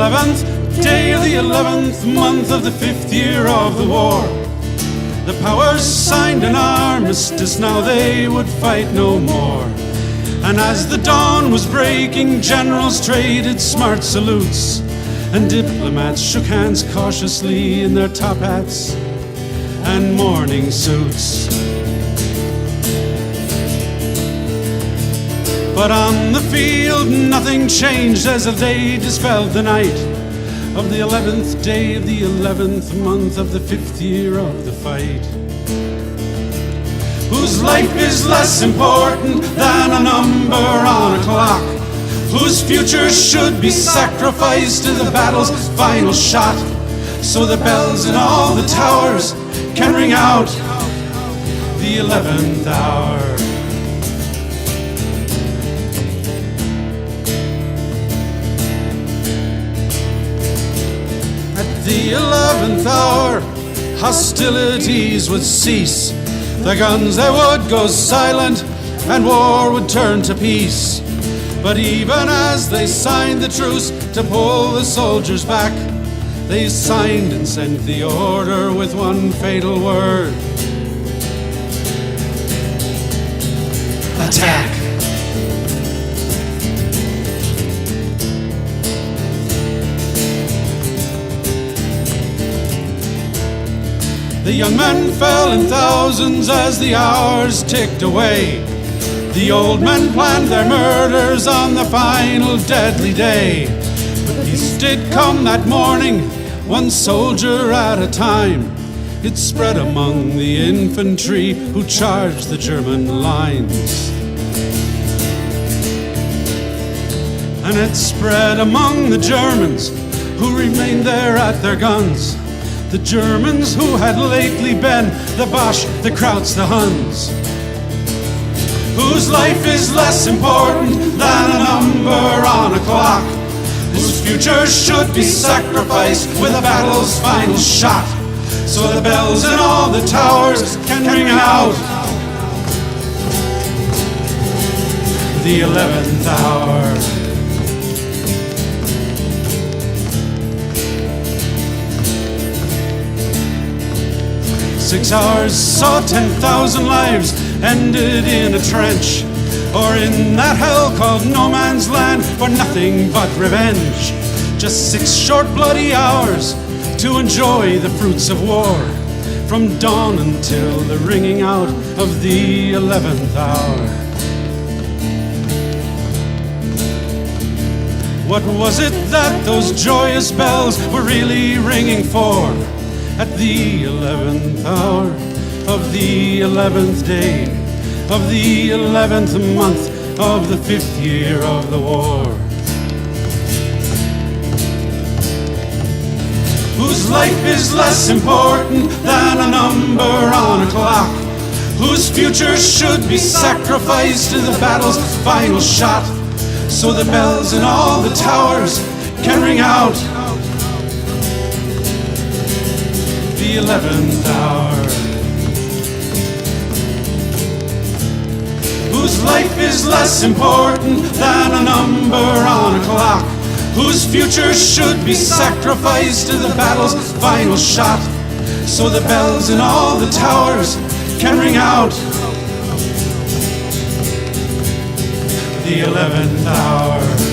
11th day of the 11th month of the 5th year of the war, the powers signed an armistice, now they would fight no more. And as the dawn was breaking, generals traded smart salutes, and diplomats shook hands cautiously in their top hats and morning suits. But on the field nothing changed as the day dispelled the night of the 11th day of the 11th month of the 5th year of the fight. Whose life is less important than a number on a clock, whose future should be sacrificed to the battle's final shot, so the bells in all the towers can ring out the 11th hour. At the 11th hour, hostilities would cease, the guns they would go silent, and war would turn to peace. But even as they signed the truce to pull the soldiers back, they signed and sent the order with one fatal word: attack. The young men fell in thousands as the hours ticked away. The old men planned their murders on the final deadly day. But peace did come that morning, one soldier at a time. It spread among the infantry who charged the German lines. And it spread among the Germans who remained there at their guns. The Germans who had lately been the Boche, the Krauts, the Huns, whose life is less important than a number on a clock, whose future should be sacrificed with a battle's final shot, so the bells in all the towers can ring out the 11th hour. 6 hours saw 10,000 lives ended in a trench, or in that hell called no man's land for nothing but revenge. Just 6 short bloody hours to enjoy the fruits of war, from dawn until the ringing out of the 11th hour. What was it that those joyous bells were really ringing for at the 11th hour of the 11th day of the 11th month of the 5th year of the war? Whose life is less important than a number on a clock, whose future should be sacrificed to the battle's final shot, so the bells in all the towers can ring out the 11th hour. Whose life is less important than a number on a clock, whose future should be sacrificed to the battle's final shot, so the bells in all the towers can ring out the 11th hour.